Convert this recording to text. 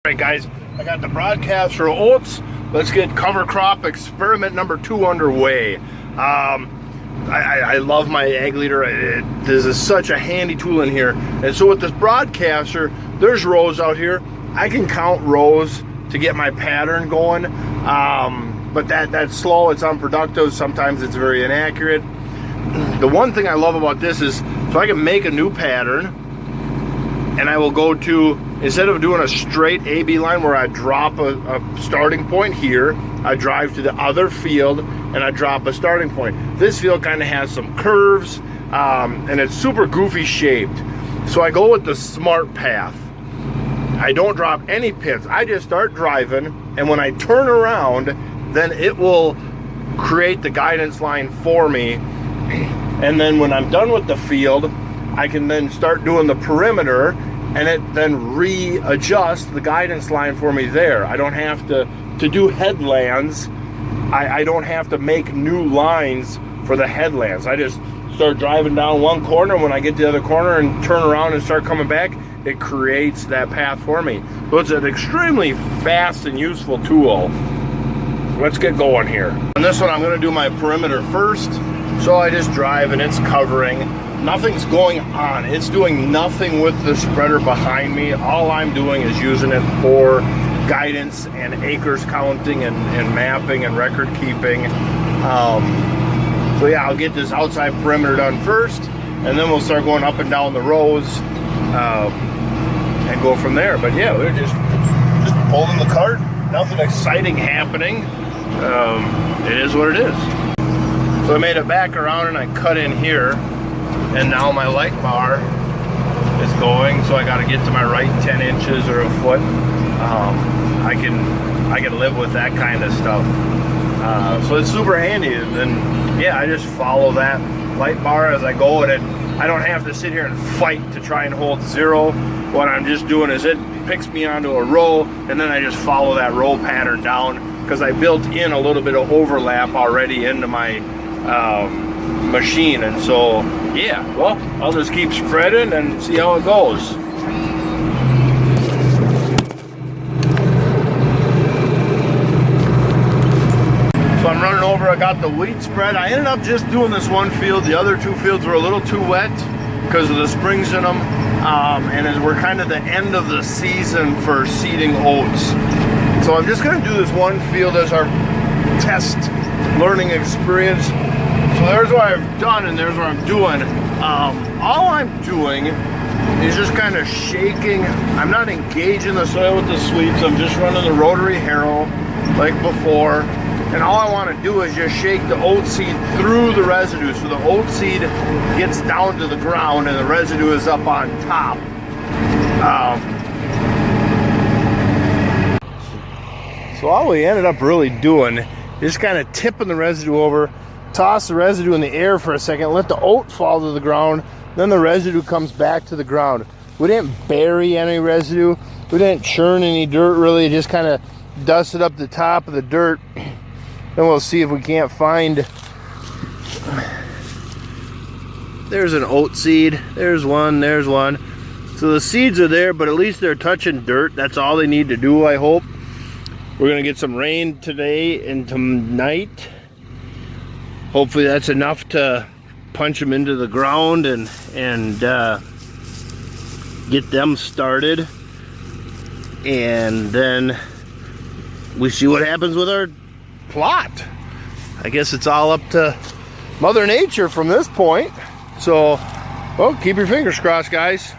All right, guys, I got the broadcast for oats. Let's get cover crop experiment number 2 underway. I love my ag leader. This is such a handy tool in here. And so with this broadcaster, there's rows out here. I can count rows to get my pattern going. But that's slow, it's unproductive. Sometimes it's very inaccurate. The one thing I love about this is, so I can make a new pattern, and I will go to, instead of doing a straight AB line where I drop a starting point here, I drive to the other field and I drop a starting point. This field kind of has some curves and it's super goofy shaped. So I go with the smart path. I don't drop any pins. I just start driving, and when I turn around, then it will create the guidance line for me. And then when I'm done with the field, I can then start doing the perimeter, and it then readjusts the guidance line for me there. I don't have to do headlands. I don't have to make new lines for the headlands. I just start driving down one corner. When I get to the other corner and turn around and start coming back, it creates that path for me. So it's an extremely fast and useful tool. Let's get going here. On this one, I'm gonna do my perimeter first. So I just drive and it's covering. Nothing's going on. It's doing nothing with the spreader behind me. All I'm doing is using it for guidance and acres counting and mapping and record keeping. So yeah, I'll get this outside perimeter done first, and then we'll start going up and down the rows and go from there. But yeah, we're just pulling the cart. Nothing exciting happening. It is what it is. So I made it back around and I cut in here, and now my light bar is going, so I got to get to my right 10 inches or a foot. I can live with that kind of stuff. So it's super handy. And then yeah, I just follow that light bar as I go, and I don't have to sit here and fight to try and hold zero. What I'm just doing is it picks me onto a row, and then I just follow that row pattern down, because I built in a little bit of overlap already into my machine. And so yeah, well, I'll just keep spreading and see how it goes. So I'm running over, I got the wheat spread. I ended up just doing this one field. The other 2 fields were a little too wet because of the springs in them. And as we're kind of the end of the season for seeding oats. So I'm just gonna do this one field as our test learning experience. So there's what I've done, and there's what I'm doing. All I'm doing is just kind of shaking. I'm not engaging the soil with the sweeps. I'm just running the rotary harrow like before. And all I want to do is just shake the oat seed through the residue, so the oat seed gets down to the ground and the residue is up on top. So all we ended up really doing is just kind of tipping the residue over, toss the residue in the air for a second, let the oat fall to the ground, then the residue comes back to the ground. We didn't bury any residue, we didn't churn any dirt really, just kind of dusted up the top of the dirt. Then we'll see if we can't find, there's an oat seed, there's one. So the seeds are there, but at least they're touching dirt. That's all they need to do, I hope. We're gonna get some rain today and tonight. Hopefully that's enough to punch them into the ground and get them started. And then we see what happens with our plot. I guess it's all up to Mother Nature from this point. So, well, keep your fingers crossed, guys.